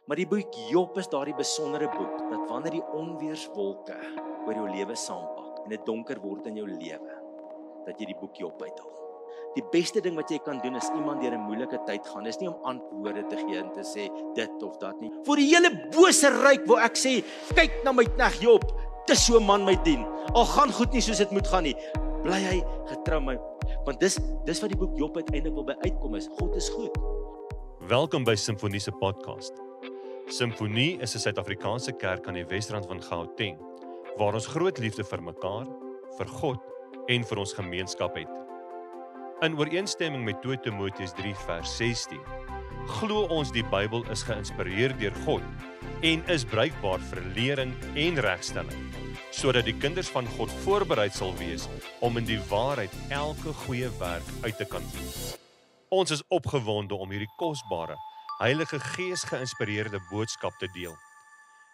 Maar die boek Job is daardie besondere boek, dat wanneer die onweerswolke oor jou lewe saampak, en dit donker word in jou lewe, dat jy die boek Job uithaal. Die beste ding wat jy kan doen is iemand deur 'n moeilike tyd gaan, is nie om antwoorde te gee en te sê dit of dat nie. Vir die hele bose ryk wil ek sê, kyk na my knegt Job, dis so 'n man my dien. Al gaan goed nie soos dit moet gaan nie, bly hy getrou my. Want dis wat die boek Job uiteindelik wil by uitkom is, God is goed. Welkom by Simfonie se podcast. Simfonie is 'n Suid-Afrikaanse kerk aan die Wesrand van Gauteng, waar ons groot liefde vir mekaar, vir God en vir ons gemeenskap het. In ooreenstemming met 2 Timoteus 3 vers 16, glo ons die Bybel is geïnspireer deur God en is bruikbaar vir lering en regstelling, sodat die kinders van God voorbereid sal wees om in die waarheid elke goeie werk uit te kan voer. Ons is opgewonde om hierdie kosbare, Heilige Gees geïnspireerde boodskap te deel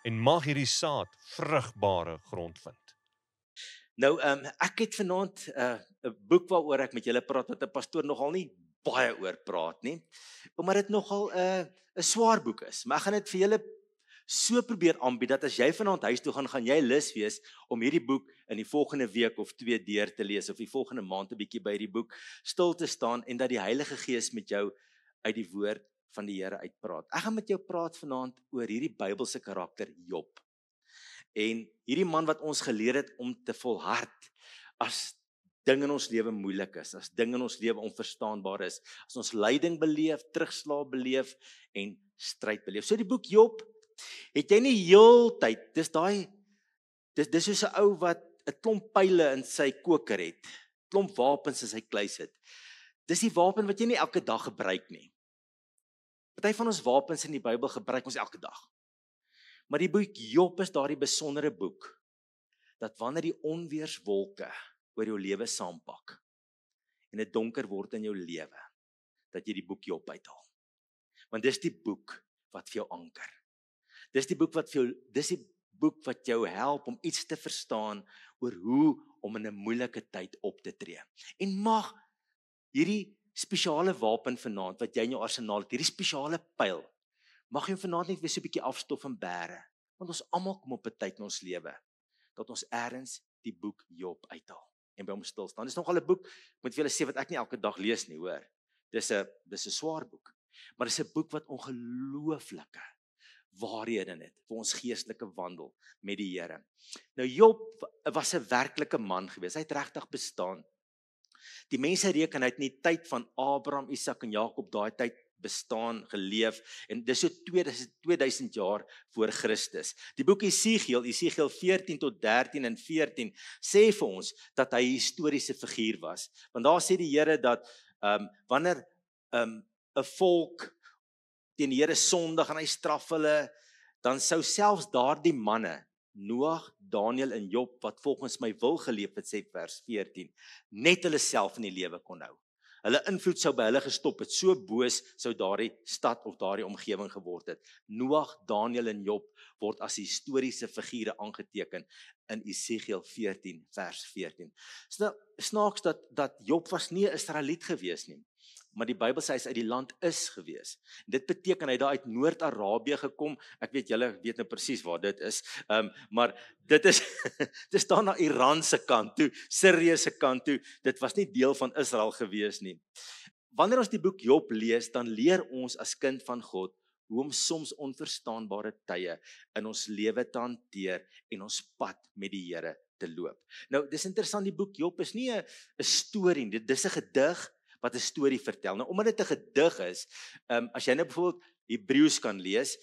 en mag hierdie saad vrugbare grond vind. Nou, ek het vanaand 'n boek waaroor ek met julle praat wat 'n pastoor nogal nie baie oor praat nie, omdat dit nogal 'n swaar boek is. Maar ek gaan dit vir julle so probeer aanbied dat as jy vanaand huis toe gaan jy lus wees om hierdie boek in die volgende week of 2 deur te lees of die volgende maand 'n bietjie by hierdie boek stil te staan en dat die Heilige Gees met jou uit die woord van die Here uitpraat. Ek gaan met jou praat vanaand oor hierdie Bybelse karakter Job. En hierdie man wat ons geleer het om te volhard as ding in ons lewe moeilik is, as ding in ons lewe onverstaanbaar is, as ons lyding beleef, terugslag beleef en stryd beleef. So die boek Job het jy nie heeltyd, dis soos 'n ou wat 'n klomp pile in sy koker het, klomp wapens in sy kluis het. Dis die wapen wat jy nie elke dag gebruik nie. Party van ons wapens in die Bybel gebruik ons elke dag. Maar die boek Job is daardie besondere boek, dat wanneer die onweerswolke oor jou lewe saampak, en dit donker word in jou lewe, dat jy die boek Job uithaal. Want dis die boek wat vir jou anker. Dis die boek wat jou help om iets te verstaan oor hoe om in 'n moeilike tyd op te tree. En mag hierdie spesiale wapen vanaand wat jy in jou arsenaal het, hierdie spesiale pyl, mag jy vanaand net weer so 'n bietjie afstof en bære, want ons almal kom op 'n tyd in ons lewe dat ons ergens die boek Job uithaal en by hom stil staan. Dis nogal 'n boek, ek moet vir julle sê wat ek nie elke dag lees nie, hoor. Dis 'n swaar boek, maar dis 'n boek wat ongelooflike waarhede het vir ons geestelike wandel met die Here. Nou Job was 'n werklike man gewees. Hy het regtig bestaan. Die mense reken hy het in die tyd van Abraham, Isak en Jakob daai tyd bestaan, geleef, en dis so 2000 jaar voor Christus. Die boek Esegiel 14 tot 13 en 14, sê vir ons dat hy 'n historiese figuur was. Want daar sê die Here dat wanneer 'n volk teen die Here sondig en hy straf hulle, dan sou selfs daardie manne, Noag, Daniël en Job, wat volgens my wil geleef het, sê vers 14, net hulle self in die lewe kon hou. Hulle invloed sou by hulle gestop het, so boos sou daardie stad of daardie omgewing geword het. Noag, Daniël en Job word as historiese figure aangeteken in Esegiel 14 vers 14. Snaaks dat Job was nie 'n Israeliet gewees nie, maar die Bybel sê hy is uit die land Is gewees. Dit beteken hy het daar uit Noord-Arabië gekom. Ek weet julle weet nou presies waar dit is. Maar dit is dis daar na Iran se kant toe, Sirië se kant toe. Dit was nie deel van Israel gewees nie. Wanneer ons die boek Job lees, dan leer ons as kind van God hoe om soms onverstaanbare tye in ons lewe te hanteer en ons pad met die Here te loop. Nou, dis interessant, die boek Job is nie 'n storie, dit is 'n gedig wat 'n storie vertel. Nou, omdat dit 'n gedig is, as jy nou byvoorbeeld Hebreëus kan lees,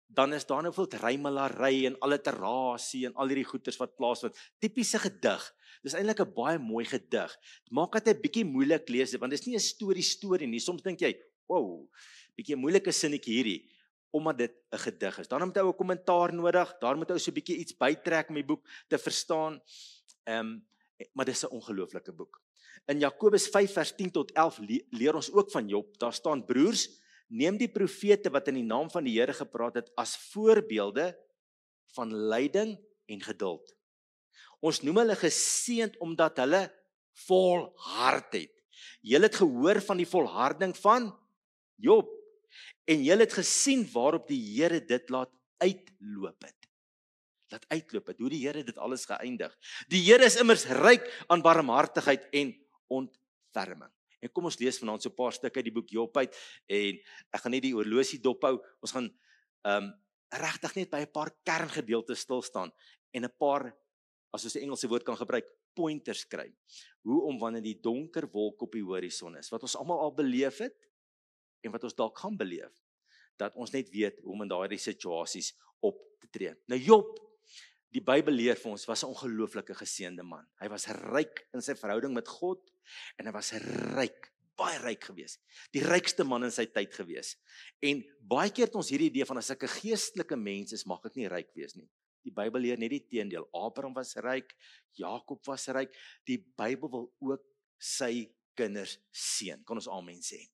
dan is daar nou byvoorbeeld rymelary en alliterasie en al hierdie goeters wat plaasvind. Tipiese gedig. Dis eintlik 'n baie mooi gedig. Maak dit 'n bietjie moeilik lees, want dis nie 'n storie nie. Soms dink jy, wow, bietjie 'n moeilike sinnetjie hierdie, omdat dit 'n gedig is. Dan moet jy 'n kommentaar nodig, daar moet jy so 'n bietjie iets bytrek om die boek te verstaan. Maar dis 'n ongelooflike boek. In Jakobus 5 vers 10 tot 11 leer ons ook van Job. Daar staan: broers, neem die profete wat in die naam van die Here gepraat het as voorbeelde van lyding en geduld. Ons noem hulle geseënd omdat hulle volhard het. Julle het gehoor van die volharding van Job En julle het gesien waarop die Here dit laat uitloop het. Hoe die Here dit alles geëindig. Die Here is immers ryk aan barmhartigheid en ontferming. En kom ons lees vanaand so 'n paar stukke uit die boek Job uit, en ek gaan net die horlosie dophou. Ons gaan regtig net by 'n paar kerngedeeltes stil staan, en 'n paar, as ons 'n Engelse woord kan gebruik, pointers kry. Hoe om wanneer die donker wolk op die horison is, wat ons almal al beleef het, en wat ons dalk gaan beleef, dat ons net weet hoe om in daardie situasies op te tree. Nou Job, die Bybel leer vir ons, was 'n ongelooflike geseënde man. Hy was ryk in sy verhouding met God, en hy was ryk, baie ryk gewees. Die rykste man in sy tyd gewees. En baie keer het ons hierdie idee van, as ek 'n geestelike mens is, mag ek nie ryk wees nie. Die Bybel leer net die teendeel. Abraham was ryk, Jakob was ryk. Die Bybel wil ook sy kinders seën. Kan ons amen sê?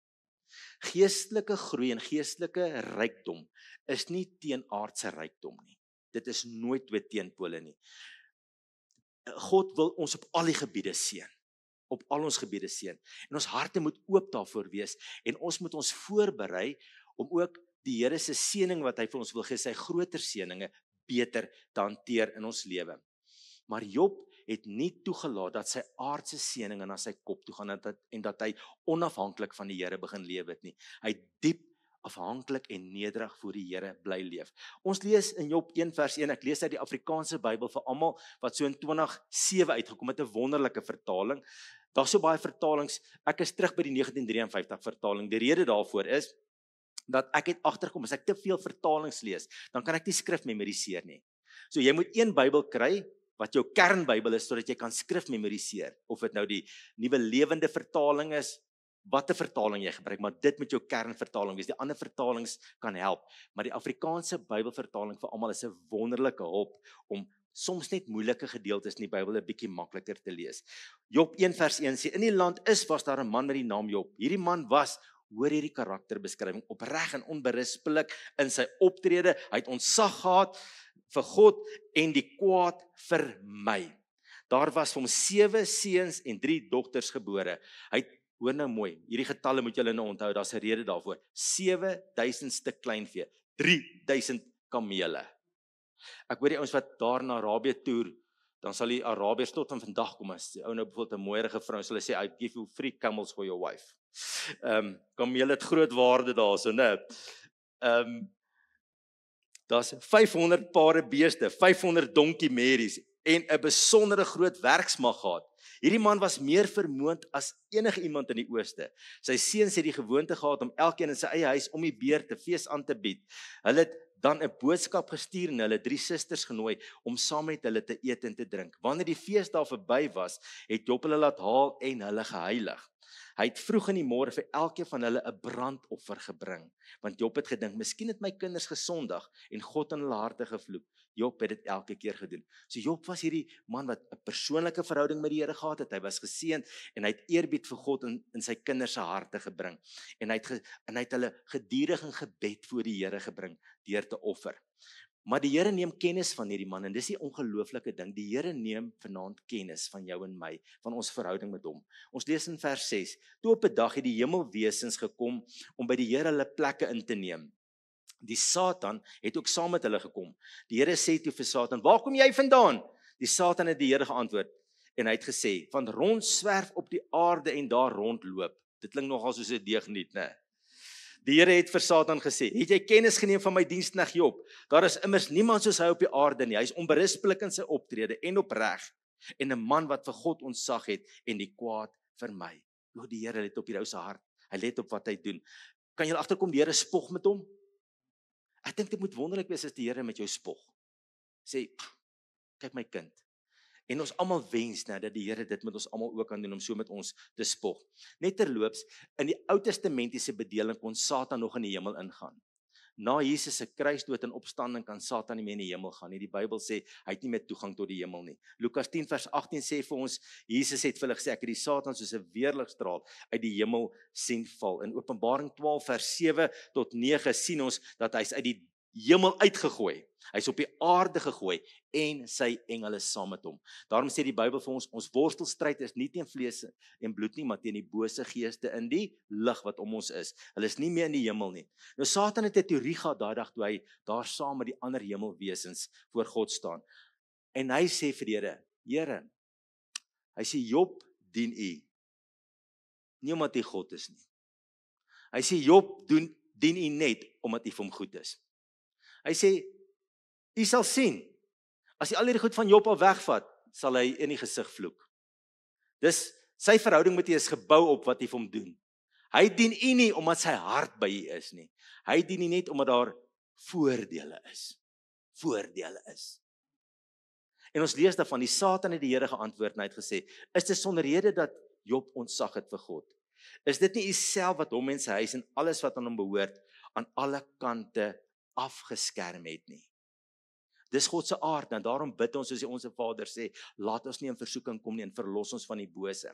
Geestelike groei en geestelike rykdom is nie teen aardse rykdom nie. Dit is nooit twee teenpole nie. God wil ons op al die gebiede seën. Op al ons gebiede seën. En ons harte moet oop daarvoor wees, en ons moet ons voorberei om ook die Here se seëning wat hy vir ons wil gee, sy groter seëninge, beter te hanteer in ons lewe. Maar Job het nie toegelaat dat sy aardse seëninge na sy kop toe gaan, en dat hy onafhanklik van die Here begin lewe het nie. Hy het diep afhanklik en nederig voor die Here bly leef. Ons lees in Job 1 vers 1, ek lees uit die Afrikaanse Bybel vir almal wat so in 2007 uitgekom het, 'n wonderlike vertaling. Daar's so baie vertalings. Ek is terug by die 1953 vertaling. Die rede daarvoor is dat ek het agtergekom, as ek te veel vertalings lees, dan kan ek nie skrif memoriseer nie. So jy moet een Bybel kry wat jou kernbybel is, sodat jy kan skrif memoriseer. Of dit nou die Nuwe Lewende vertaling is, watter vertaling jy gebruik, maar dit moet jou kernvertaling wees. Die ander vertalings kan help, maar die Afrikaanse Bybelvertaling vir almal is 'n wonderlike hulp om soms net moeilike gedeeltes in die Bybel 'n bietjie makliker te lees. Job 1 vers 1 sê, in die land was daar 'n man met die naam Job. Hierdie man was, hoor hierdie karakterbeskrywing, opreg en onberispelik in sy optrede. Hy het ontzag gehad vir God en die kwaad vermy. Daar was vir hom 7 seuns en 3 dogters gebore. Hy het, hoor nou mooi, hierdie getalle moet julle nou onthou, daar's 'n rede daarvoor. 7000 stuk kleinvee, 3000 kamele. Ek hoor die ouens wat daar na Arabië toer, dan sal die Arabiërs tot van vandag kom, as die ou nou bijvoorbeeld 'n mooierige vrou, sal hy sê, I give you 3 camels for your wife. Kamele het groot waarde daarso, né? Daar's 500 pare beeste, 500 donkie merries en 'n besondere groot werksmag gehad. Hierdie man was meer vermoënd as enige iemand in die ooste. Sy seuns het die gewoonte gehad om elkeen in sy eie huis om die beurt fees aan te bied. Hulle het dan 'n boodskap gestuur en hulle 3 susters genooi om saam met hulle te eet en te drink. Wanneer die feesdag verby was, het Job hulle laat haal en hulle geheilig. Hy het vroeg in die môre vir elkeen van hulle 'n brandoffer gebring, want Job het gedink, miskien het my kinders gesondig en God in hulle harte gevloek. Job het dit elke keer gedoen. So Job was hierdie man wat 'n persoonlike verhouding met die Here gehad het. Hy was geseënd en hy het eerbied vir God in sy kinders se harte gebring. En hy het hulle gedurig in gebed voor die Here gebring deur te offer. Maar die Here neem kennis van hierdie man en dis die ongelooflike ding. Die Here neem vanaand kennis van jou en my, van ons verhouding met hom. Ons lees in vers 6. Toe op 'n dag het die hemelwesens gekom om by die Here hulle plekke in te neem. Die Satan het ook saam met hulle gekom. Die Here sê toe vir Satan, waar kom jy vandaan? Die Satan het die Here geantwoord en hy het gesê, van rondswerf op die aarde en daar rondloop. Dit klink nogal soos 'n deugniet, né? Die Here het vir Satan gesê, het jy kennis geneem van my diensknegt Job? Daar is immers niemand soos hy op die aarde nie. Hy is onberispelik in sy optrede en opreg en 'n man wat vir God ontzag het en die kwaad vermy. O, die Here let op hierdie ou se hart. Hy let op wat hy doen. Kan jy agterkom die Here spog met hom? Ek dink dit moet wonderlik wees as die Here met jou spog. Sê, kyk my kind. En ons almal wens dat die Here dit met ons almal ook kan doen om so met ons te spog. Net terloops, in die Ou Testamentiese bedeling kon Satan nog in die hemel ingaan. Na Jesus se kruisdood en opstanding kan Satan nie meer in die hemel gaan nie. Die Bybel sê hy het nie meer toegang tot die hemel nie. Lukas 10 vers 18 sê vir ons, Jesus het vir hulle gesê, ek het die Satan soos 'n weerligstraal uit die hemel sien val. In Openbaring 12 vers 7 tot 9 sien ons dat hy's uit die hemel uitgegooi. Hy's op die aarde gegooi en sy engele saam met hom. Daarom sê die Bybel vir ons worstelstryd is nie teen vlees en bloed nie, maar teen die bose geeste in die lig wat om ons is. Hulle is nie meer in die hemel nie. Nou Satan het 'n teorie gehad daai dag toe hy daar saam met die ander hemelwesens voor God staan. En hy sê vir die Here, hy sê Job dien U. Nie omdat hy God is nie. Hy sê Job dien U net omdat U vir hom goed is. Hy sê U sal sien, as hy al hierdie goed van Job al wegvat, sal hy in die gesig vloek. Dis sy verhouding met U is gebou op wat U vir hom doen. Hy dien U nie omdat sy hart by U is nie. Hy dien U net omdat daar voordele is. Voordele is. En ons lees daarvan, die Satan het die Here geantwoord en hy het gesê, is dit sonder rede dat Job ontzag het vir God? Is dit nie U self wat hom en sy huis en alles wat aan hom behoort aan alle kante afgeskerm het nie? Dis God se aard, en daarom bid ons soos die Onse Vader sê, laat ons nie in versoeking kom nie en verlos ons van die bose.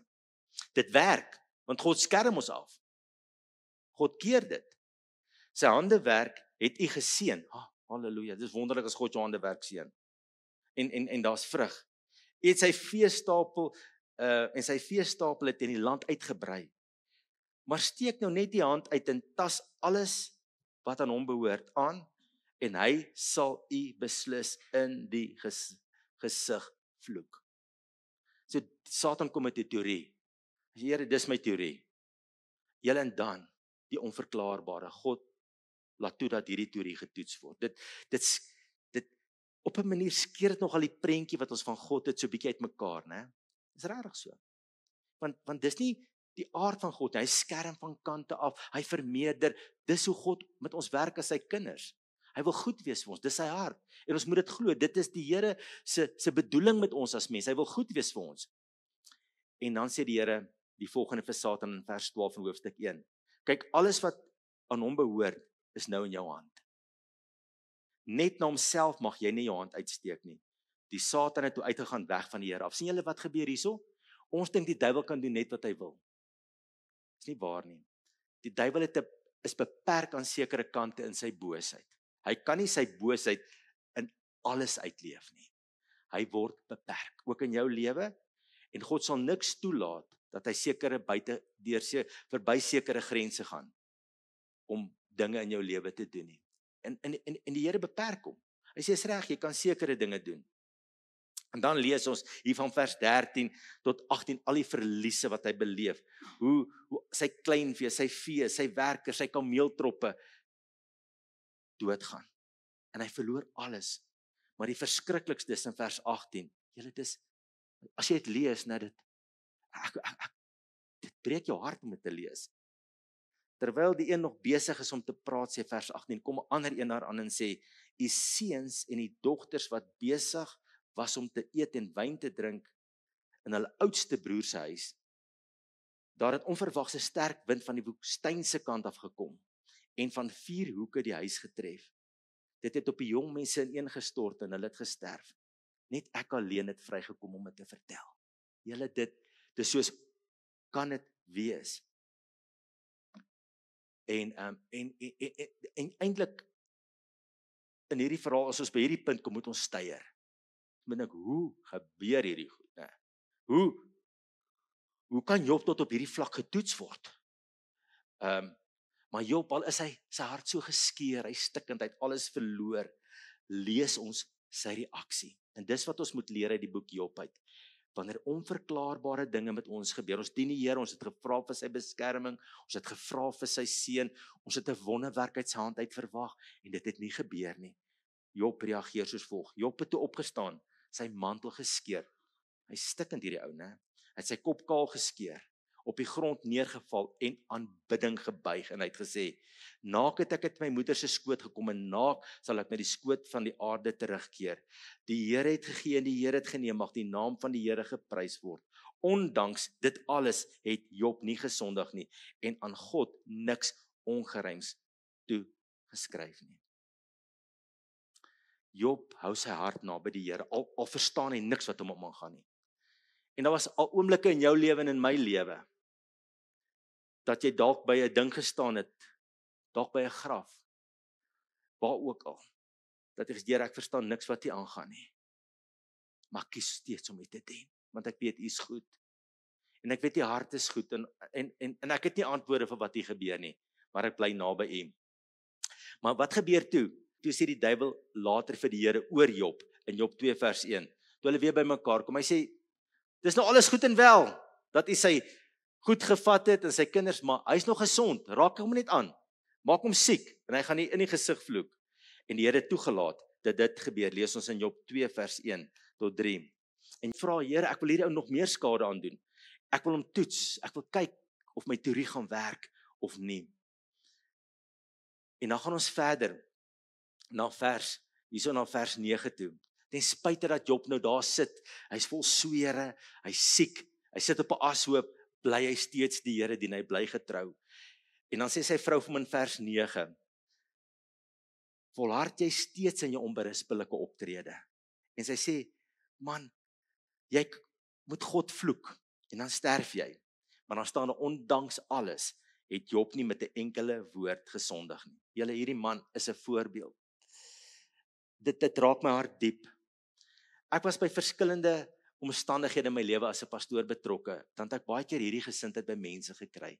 Dit werk, want God skerm ons af. God keer dit. Sy hande werk het U geseën. Halleluja, dit is wonderlik as God jou hande werk seën. En daar's vrug. U het sy veestapel en sy veestapel het in die land uitgebrei. Maar steek nou net die hand uit en tas alles wat aan hom behoort aan, en hy sal U beslis in die gesig vloek. So Satan kom met 'n teorie. Here, dis my teorie. Julle en dan die onverklaarbare. God laat toe dat hierdie teorie getoets word. Dit op 'n manier skeer dit nogal die prentjie wat ons van God het so bietjie uitmekaar, né? Dis regtig so. Want dis nie die aard van God, hy skerm van kante af, hy vermeerder. Dis hoe God met ons werk as sy kinders. Hy wil goed wees vir ons, dis sy hart. En ons moet dit glo, dit is die Here se bedoeling met ons as mens. Hy wil goed wees vir ons. En dan sê die Here die volgende vir Satan in vers 12 van hoofstuk 1. Kyk, alles wat aan hom behoort is nou in jou hand. Net na homself mag jy nie jou hand uitsteek nie. Die Satan het toe uitgegaan weg van die Here af. Sien julle wat gebeur hierso? Ons dink die duiwel kan doen net wat hy wil. Dis nie waar nie. Die duiwel is beperk aan sekere kante in sy boosheid. Hy kan nie sy boosheid in alles uitleef nie. Hy word beperk, ook in jou lewe, en God sal niks toelaat dat hy verby sekere grense gaan om dinge in jou lewe te doen nie. En die Here beperk hom. Hy sê, is reg, jy kan sekere dinge doen. En dan lees ons hier van vers 13 tot 18 al die verliese wat hy beleef. Hoe sy kleinvee, sy vee, sy werkers, sy kameeltroppe doodgaan. En hy verloor alles. Maar die verskriklikste is in vers 18. As jy dit lees, nou dit breek jou hart om dit te lees. Terwyl die een nog besig is om te praat, sê vers 18, kom 'n ander een daaraan en sê, die seuns en die dogters wat besig was om te eet en wyn te drink in hulle oudste broer se huis, daar het onverwags 'n sterk wind van die woestynse kant af gekom en van 4 hoeke die huis getref. Dit het op die jong mense ineengestort en hulle het gesterf. Net ek alleen het vrygekom om dit te vertel. Julle dis soos kan dit wees. En eintlik in hierdie verhaal, as ons by hierdie punt kom, moet ons steier. Moet dink, hoe gebeur hierdie goed, né? Hoe kan Job tot op hierdie vlak getoets word? Maar Job, al is hy sy hart so geskeur, hy stikkend, hy het alles verloor, lees ons sy reaksie. En dis wat ons moet leer uit die boek Job uit. Wanneer onverklaarbare dinge met ons gebeur, ons dien die Here, ons het gevra vir sy beskerming, ons het gevra vir sy seën, ons het 'n wonderwerk uit sy hand uit verwag, en dit het nie gebeur nie. Job reageer soos volg. Job het toe opgestaan, sy mantel geskeur. Hy stikkend hierdie ou, né? Hy het sy kop kaal geskeur, op die grond neergeval en aanbidding gebuig, en hy het gesê, naak het ek uit my moeder se skoot gekom, en naak sal ek na die skoot van die aarde terugkeer. Die Here het gegee en die Here het geneem, mag die naam van die Here geprys word. Ondanks dit alles het Job nie gesondig nie, en aan God niks ongeryms toegeskryf nie. Job hou sy hart naby die Here, al verstaan hy niks wat hom aangaan nie. En daar was al oomblikke in jou lewe en in my lewe, dat jy dalk by 'n ding gestaan het, dalk by 'n graf, waar ook al, dat ek Here, ek verstaan niks wat hier aangaan nie. Maar ek kies steeds om U te dien, want ek weet U is goed. En ek weet U hart is goed, en ek het nie antwoorde vir wat hier gebeur nie, maar ek bly naby U. Maar wat gebeur toe? Toe sê die duiwel later vir die Here oor Job, in Job 2 vers 1, toe hulle weer by mekaar kom, hy sê, dis nou alles goed en wel, dat hy sy goed gevat het, en sy kinders, maar hy is nog gesond, raak hom net aan, maak hom siek, en hy gaan nie in die gesig vloek, en die Here het toegelaat, dat dit gebeur, lees ons in Job 2 vers 1 tot 3, en vra, Here, ek wil hierdie ou nog meer skade aan doen, ek wil hom toets, ek wil kyk, of my teorie gaan werk, of nie, en dan gaan ons verder, na vers 9 toe, ten spyte dat Job nou daar sit, hy is vol swere, hy is siek, hy sit op 'n ashoop, bly hy steeds die Here dien, hy bly getrou. En dan sê sy vrou vir hom in vers 9, volhard jy steeds in jou onberispelike optrede. En sy sê, man, jy moet God vloek, en dan sterf jy. Maar dan staan ondanks alles, het Job nie met 'n enkele woord gesondig nie. Julle, hierdie man is 'n voorbeeld. Dit raak my hart diep. Ek was by verskillende omstandighede in my lewe as 'n pastoor betrokke, dan het ek baie keer hierdie gesindheid by mense gekry.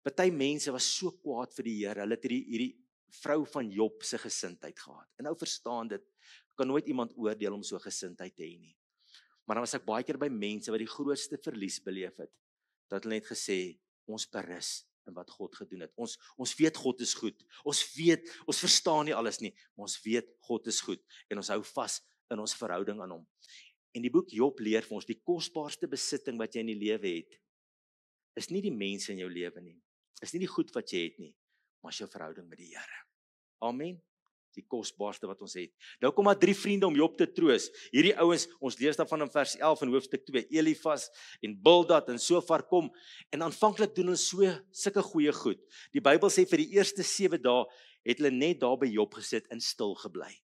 Party mense was so kwaad vir die Here, hulle het hierdie vrou van Job se gesindheid gehad. En nou verstaan dit, kan nooit iemand oordeel om so gesindheid te hê nie. Maar dan was ek baie keer by mense wat die grootste verlies beleef het, dat hulle net gesê, ons berus in wat God gedoen het. Ons weet God is goed. Ons weet, ons verstaan nie alles nie, maar ons weet God is goed en ons hou vas in ons verhouding aan hom. En die boek Job leer vir ons, die kosbaarste besitting wat jy in die lewe het, is nie die mense in jou lewe nie, is nie die goed wat jy het nie, maar is jou verhouding met die Here. Amen. Die kosbaarste wat ons het. Nou kom maar 3 vriende om Job te troos. Hierdie ouens, ons lees daarvan in vers 11 in hoofstuk 2, Elifas en Bildad en Sofar kom, en aanvanklik doen hulle sulke goeie goed. Die Bybel sê vir die eerste 7 dae het hulle net daar by Job gesit en stil gebly.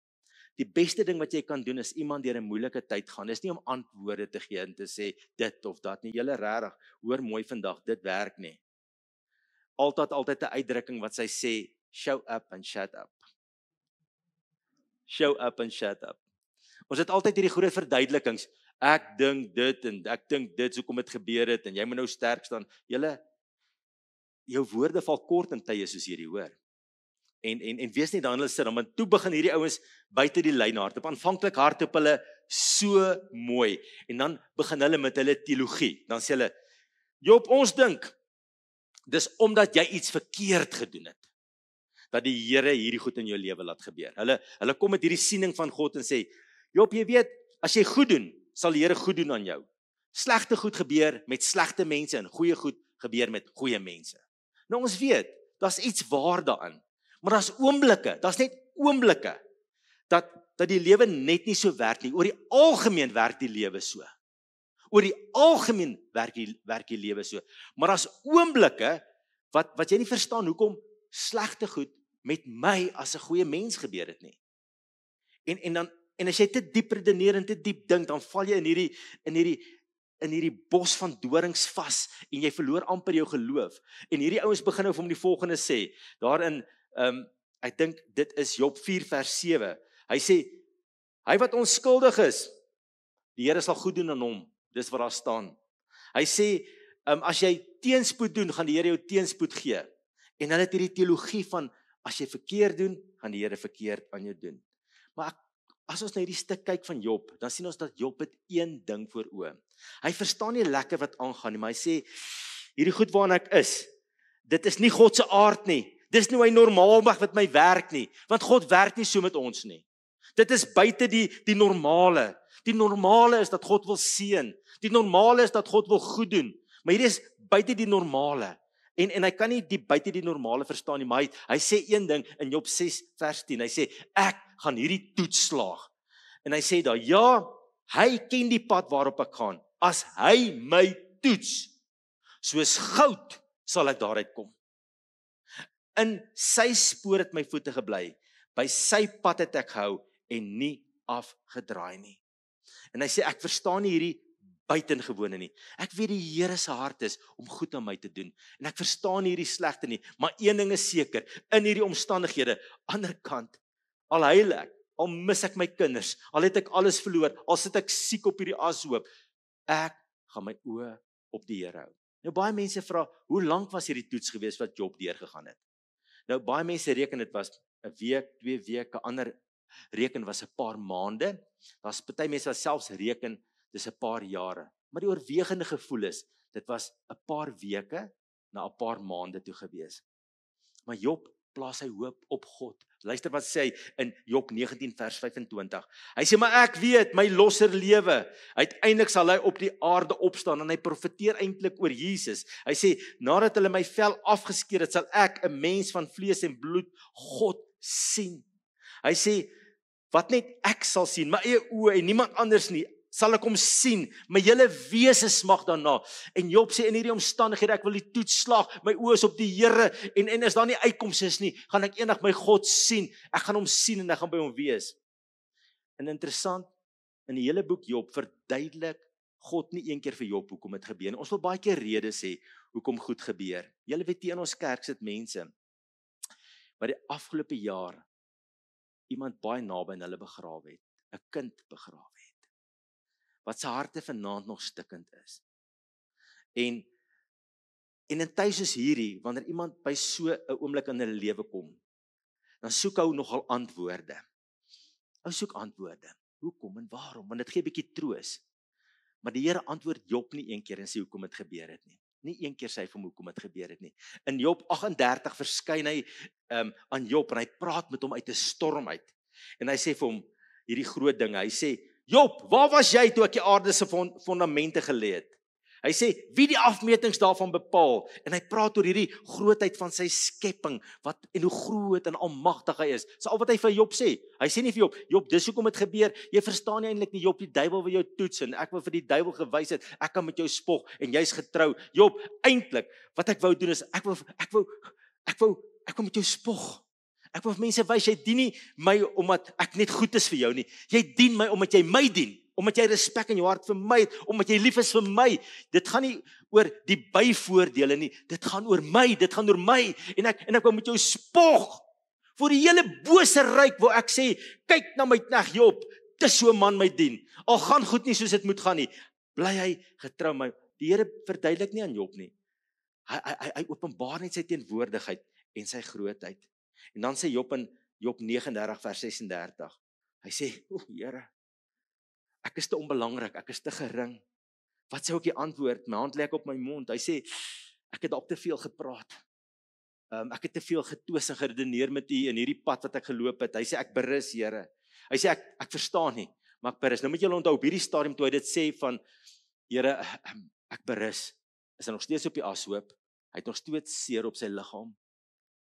Die beste ding wat jy kan doen is iemand deur 'n moeilike tyd gaan. Dis nie om antwoorde te gee en te sê dit of dat nie. Julle regtig, hoor mooi vandag, dit werk nie. Altyd 'n uitdrukking wat sy sê, show up and shut up. Show up and shut up. Ons het altyd hierdie groot verduidelikings. Ek dink dit en ek dink dit, hoekom dit gebeur het en jy moet nou sterk staan. Julle, jou woorde val kort in tye soos hierdie, hoor. En wees nie dan hulle sit, want toe begin hierdie ouens buite die lyn hardop. Aanvanklik hardop hulle so mooi en dan begin hulle met hulle teologie. Dan sê hulle, Job, ons dink dis omdat jy iets verkeerd gedoen het, dat die Here hierdie goed in jou lewe laat gebeur. Hulle kom met hierdie siening van God en sê, Job, jy weet, as jy goed doen, sal die Here goed doen aan jou. Slegte goed gebeur met slegte mense en goeie goed gebeur met goeie mense. Nou ons weet, daar's iets waar daarin. Maar daar's oomblikke, daar's net oomblikke, dat die lewe net nie so werk nie. Oor die algemeen werk die lewe so. Oor die algemeen werk die lewe so. Maar daar's oomblikke, wat jy nie verstaan, hoekom slegte goed met my as 'n goeie mens gebeur het nie. En as jy te diep redeneer en te diep dink, dan val jy in hierdie bos van dorings vas, en jy verloor amper jou geloof. En hierdie ouens begin nou vir hom die volgende sê, daarin, ek dink dit is Job 4 vers 7, hy sê, hy wat onskuldig is, die Here sal goed doen aan hom, dis wat daar staan. Hy sê, as jy teenspoed doen, gaan die Here jou teenspoed gee. En hulle het hierdie teologie van, as jy verkeerd doen, gaan die Here verkeerd aan jou doen. Maar as ons na hierdie stuk kyk van Job, dan sien ons dat Job het een ding voor oë. Hy verstaan nie lekker wat aangaan nie, maar hy sê, hierdie goed waarin ek is, dit is nie God se aard nie. Dis nie hoe hy normaal mag met my werk nie, want God werk nie so met ons nie. Dit is buite die normale. Die normale is dat God wil seën. Die normale is dat God wil goed doen. Maar hierdie is buite die normale. En hy kan nie buite die normale verstaan nie, maar hy sê een ding in Job 6 vers 10, hy sê, ek gaan hierdie toets slaag. En hy sê daar, ja, hy ken die pad waarop ek gaan. As hy my toets, soos goud sal ek daaruit kom. In sy spoor het my voete gebly, by sy pad het ek gehou en nie afgedraai nie. En hy sê, ek verstaan nie hierdie buitengewone nie. Ek weet die Here se hart is om goed aan my te doen. En ek verstaan nie hierdie slegte nie, maar een ding is seker, in hierdie omstandighede, ander kant, al huil ek, al mis ek my kinders, al het ek alles verloor, al sit ek siek op hierdie ashoop, ek gaan my oë op die Here hou. Nou baie mense vra, hoe lank was hierdie toets gewees wat Job deurgegaan het? Nou baie mense reken dit was 'n week, 2 weke, ander reken was 'n paar maande. Daar's party mense wat selfs reken dis 'n paar jare. Maar die oorwegende gevoel is, dit was 'n paar weke na 'n paar maande toe gewees. Maar Job plaas sy hoop op God. Luister wat sê hy in Job 19 vers 25. Hy sê, maar ek weet, my losser lewe, uiteindelik sal hy op die aarde opstaan, en hy profeteer eintlik oor Jesus. Hy sê, nadat hulle my vel afgeskeer het, sal ek, 'n mens van vlees en bloed, God sien. Hy sê, wat net ek sal sien, my eie oë en niemand anders nie, sal ek hom sien, my hele wese smag daarna. En Job sê in hierdie omstandighede, ek wil die toets slaag, my oë is op die Here, en as daar nie uitkoms is nie, gaan ek eendag my God sien, ek gaan hom sien en ek gaan by hom wees. En interessant, in die hele boek Job verduidelik God nie een keer vir Job hoekom dit gebeur nie. Ons wil baie keer redes sê hoekom goed gebeur. Julle weet in ons kerk sit mense wat die afgelope jaar iemand baie naby aan hulle begrawe het, 'n kind begrawe het, wat sy harte vanaand nog stikkend is. En in 'n tyd soos hierdie, wanneer iemand by so 'n oomblik in hulle lewe kom, dan soek hy nogal antwoorde. Hy soek antwoorde. Hoekom en waarom? Want dit gee 'n bietjie troos. Maar die Here antwoord Job nie een keer en sê hoekom dit gebeur het nie. Nie een keer sê hy vir hom hoekom dit gebeur het nie. In Job 38 verskyn hy aan Job en hy praat met hom uit 'n storm uit. En hy sê vir hom hierdie groot dinge. Hy sê, Job, waar was jy toe ek die aarde se fondamente gelê het? Hy sê, wie die afmetings daarvan bepaal? En hy praat oor hierdie grootheid van sy skepping, en hoe groot en almagtig hy is. So al wat hy vir Job sê, hy sê nie vir Job, Job, dis hoekom dit gebeur. Jy verstaan nie eintlik nie, Job, die duiwel wil jou toets en ek wil vir die duiwel gewys het, ek kan met jou spog en jy's getrou. Job, eintlik wat ek wou doen is ek wou met jou spog. Ek wil vir mense wys, jy dien nie my omdat ek net goed is vir jou nie. Jy dien my omdat jy my dien. Omdat jy respek in jou hart vir my het, omdat jy lief is vir my. Dit gaan nie oor die byvoordele nie, dit gaan oor my, dit gaan oor my, en ek wil met jou spog, vir die hele bose ryk, waar ek sê, kyk na my knegt Job, dis so 'n man my dien, al gaan goed nie soos dit moet gaan nie, bly hy getrou my. Die Here verduidelik nie aan Job nie, hy openbaar net sy teenwoordigheid en sy grootheid, en dan sê Job in Job 39 vers 36, hy sê, Here, ek is te onbelangrik, ek is te gering. Wat sou ek die antwoord? My hand lê ek op my mond. Hy sê, ek het dalk te veel gepraat. Ek het te veel getwis en geredeneer met u in hierdie pad wat ek geloop het. Hy sê, ek berus, Here. Hy sê, ek verstaan nie, maar ek berus. Nou moet julle onthou, op hierdie stadium toe hy dit sê van, Here, ek berus, is hy nog steeds op die ashoop. Hy het nog steeds seer op sy liggaam.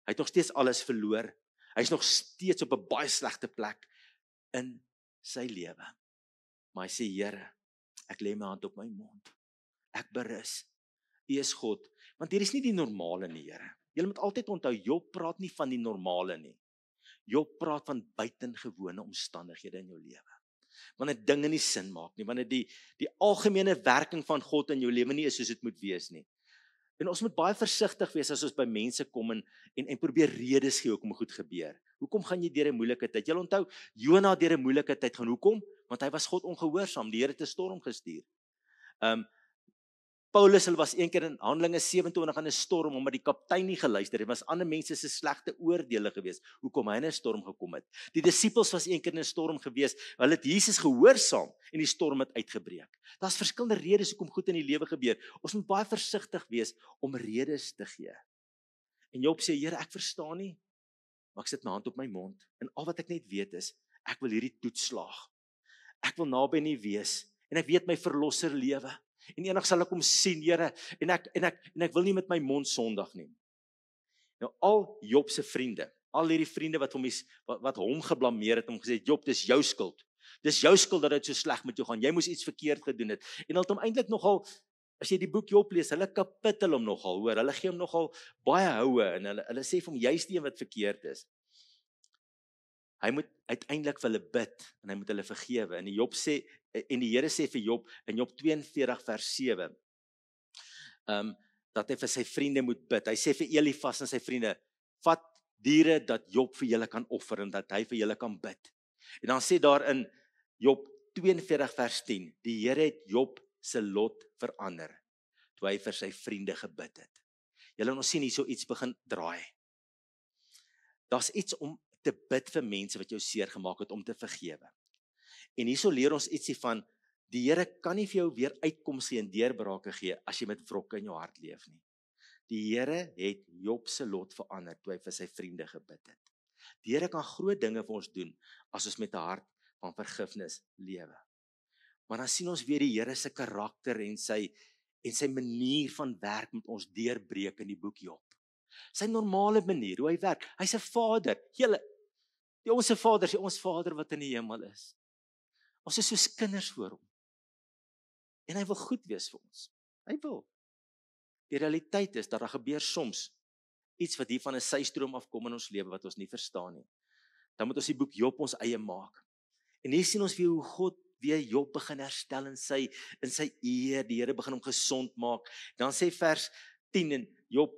Hy het nog steeds alles verloor. Hy is nog steeds op 'n baie slegte plek in sy lewe. Maar hy sê, Here, ek lê my hand op my mond. Ek berus. U is God. Want hier is nie die normale nie, Here. Julle moet altyd onthou, Job praat nie van die normale nie. Job praat van buitengewone omstandighede in jou lewe. Wanneer dinge nie sin maak nie, wanneer die algemene werking van God in jou lewe nie is soos dit moet wees nie. En ons moet baie versigtig wees as ons by mense kom en probeer redes gee hoekom goed gebeur. Hoekom gaan jy deur 'n moeilike tyd? Julle onthou, Jona deur 'n moeilike tyd gaan. Hoekom? Want hy was God ongehoorsaam. Die Here het 'n storm gestuur. Paulus, hulle was een keer in Handelinge 27 in 'n storm omdat die kaptein nie geluister het. Dit was ander mense se slegte oordeele gewees hoekom hy in 'n storm gekom het. Die disippels was een keer in 'n storm gewees. Hulle het Jesus gehoorsaam en die storm het uitgebreek. Daar's verskillende redes hoekom goed in die lewe gebeur. Ons moet baie versigtig wees om redes te gee. En Job sê, Here, ek verstaan nie, maar ek sit my hand op my mond en al wat ek net weet is, ek wil hierdie toets slaag. Ek wil naby nie wees en ek weet my verlosser lewe. En eendag sal ek hom sien, Here, en ek wil nie met my mond sondig nie. Nou al Job se vriende, al hierdie vriende wat hom geblameer het, hom gesê, Job, dis jou skuld. Dis jou skuld dat dit so sleg met jou gaan. Jy moes iets verkeerd gedoen het. En hulle het hom eintlik nogal, as jy die boek Job lees, hulle kapitel hom nogal, hoor. Hulle gee hom nogal baie houe en hulle sê vir hom juist die een wat verkeerd is. Hy moet uiteindelik vir hulle bid en hy moet hulle vergewe. En die Here sê vir Job in Job 42 vers 7 dat hy vir sy vriende moet bid. Hy sê vir Elifas en sy vriende, vat diere dat Job vir julle kan offer en dat hy vir julle kan bid. En dan sê daar in Job 42 vers 10, die Here het Job se lot verander toe hy vir sy vriende gebid het. Julle ons sien hierso iets begin draai. Daar's iets om te bid vir mense wat jou seer gemaak het om te vergewe. En hierso leer ons ietsie van die Here kan nie vir jou weer uitkoms gee en deurbrake gee as jy met wrokke in jou hart leef nie. Die Here het Job se lot verander toe hy vir sy vriende gebid het. Die Here kan groot dinge vir ons doen as ons met 'n hart van vergifnis lewe. Maar dan sien ons weer die Here se karakter en sy manier van werk met ons deurbreek in die boek Job. Sy normale manier, hoe hy werk. Hy's 'n Vader. Ons se Vader is ons Vader wat in die hemel is. Ons is soos kinders voor hom. En hy wil goed wees vir ons. Hy wil. Die realiteit is dat daar gebeur soms iets wat hier van 'n systroom afkom in ons lewe wat ons nie verstaan nie. Dan moet ons die boek Job ons eie maak. En hier sien ons weer hoe God weer Job begin herstel in sy eer, die Here begin hom gesond maak. Dan sê vers 10 in Job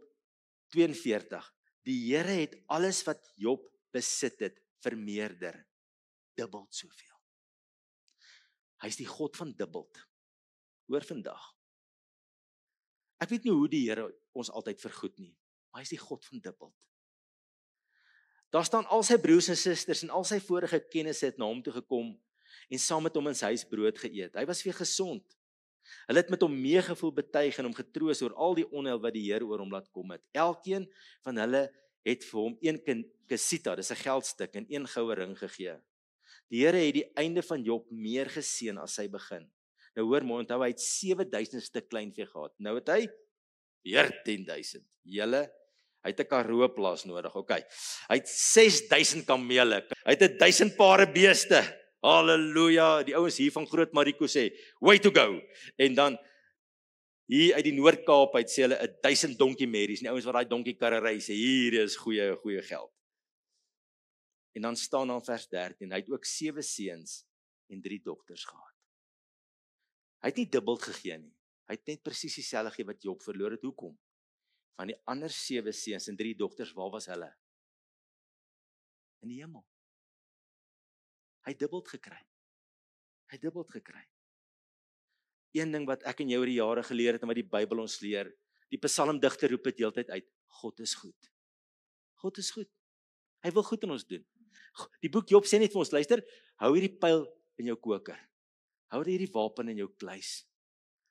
42, die Here het alles wat Job besit het vermeerder, dubbel soveel. Hy is die God van dubbel. Hoor vandag. Ek weet nie hoe die Here ons altyd vergoed nie, maar hy is die God van dubbel. Daar staan al sy broers en susters en al sy vorige kennisse het na hom toe gekom en saam met hom in sy huis brood geëet. Hy was weer gesond. Hulle het met hom meegevoel betuig en hom getroos oor al die onheil wat die Here oor hom laat kom het. Elkeen van hulle het vir hom 1 kesita, dis 'n geldstuk, en 1 goue ring gegee. Die Here het die einde van Job meer geseën as sy begin. Nou hoor mooi, onthou hy het 7000 stuk kleinvee gehad. Nou het hy 14000. Julle, hy het 'n Karoo plaas nodig. Okay. Hy het 6000 kamele. Hy het 1000 pare beeste. Halleluja. Die ouens hier van Groot Mariko sê, way to go. En dan hier uit die Noord-Kaap uit sê hulle 1000 donkie merries. Die ouens wat daai donkie karre ry sê hier is goeie geld. En dan staan daar in vers 13, hy het ook 7 seuns en 3 dogters gehad. Hy het nie dubbel gegee nie. Hy het net presies dieselfde gegee wat Job verloor het. Hoekom? Van die ander 7 seuns en 3 dogters, waar was hulle? In die hemel. Hy het dubbel gekry. Hy het dubbel gekry. Een ding wat ek en jy oor die jare geleer het en wat die Bybel ons leer, die psalmdigter roep dit heeltyd uit, God is goed. God is goed. Hy wil goed in ons doen. Die boek Job sê net vir ons, luister, hou hierdie pyl in jou koker. Hou hierdie wapen in jou kluis.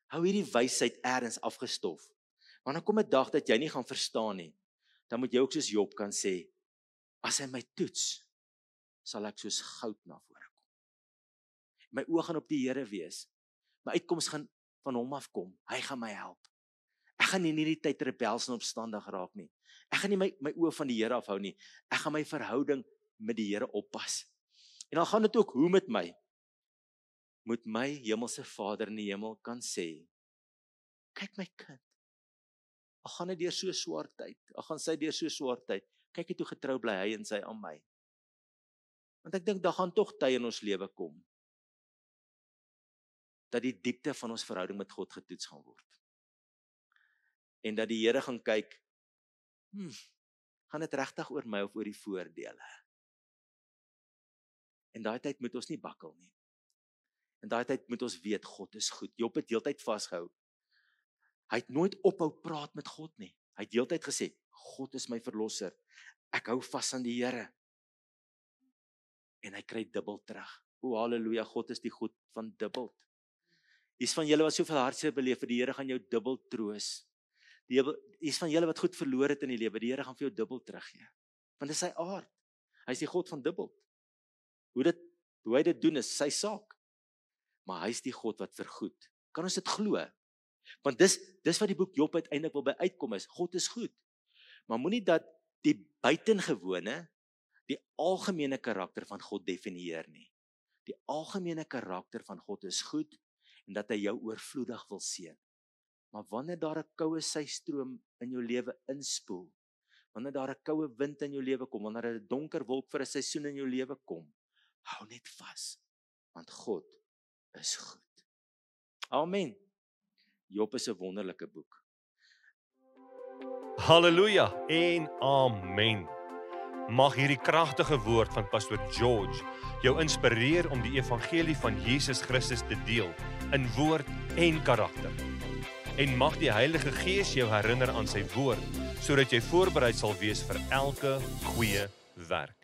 Hou hierdie wysheid eers afgestof. Want dan kom 'n dag dat jy nie gaan verstaan nie. Dan moet jy ook soos Job kan sê, as hy my toets, sal ek soos goud na vore kom. My oë gaan op die Here wees. My uitkoms gaan van hom afkom. Hy gaan my help. Ek gaan nie in hierdie tyd rebels en opstandig raak nie. Ek gaan nie my oë van die Here afhou nie. Ek gaan my verhouding met die Here oppas. En dan gaan dit ook hoe met my? Moet my hemelse Vader in die hemel kan sê, kyk my kind, al gaan hy deur so swaar tyd, al gaan sy deur so swaar tyd, kyk hoe getrou bly hy en sy aan my. Want ek dink, daar gaan tog tye in ons lewe kom, dat die diepte van ons verhouding met God getoets gaan word. En dat die Here gaan kyk, gaan dit regtig oor my of oor die voordele? En daai tyd moet ons nie bakkel nie. En daai tyd moet ons weet, God is goed. Job het heeltyd vasgehou. Hy het nooit ophou praat met God nie. Hy het heeltyd gesê, God is my verlosser. Ek hou vas aan die Here. En hy kry dubbel terug. O, halleluja, God is die God van dubbel. Hier's van julle wat soveel hartseer beleef, die Here gaan jou dubbel troos. Hier's van julle wat goed verloor het in die lewe, die Here gaan vir jou dubbel teruggee. Want dit is sy aard. Hy is die God van dubbel. Hoe hy dit doen is sy saak. Maar hy is die God wat vergoed. Kan ons dit glo? Want dis wat die boek Job uiteindelik wil by uitkom is, God is goed. Maar moenie dat die buitengewone, die algemene karakter van God definieer nie. Die algemene karakter van God is goed, en dat hy jou oorvloedig wil seën. Maar wanneer daar 'n koue systroom in jou lewe inspoel, wanneer daar 'n koue wind in jou lewe kom, wanneer 'n donker wolk vir 'n seisoen in jou lewe kom, hou net vas, want God is goed. Amen. Job is 'n wonderlike boek. Halleluja en amen. Mag hierdie kragtige woord van Pastor George jou inspireer om die evangelie van Jesus Christus te deel in woord en karakter. En mag die Heilige Gees jou herinner aan sy woord, sodat jy voorbereid sal wees vir elke goeie werk.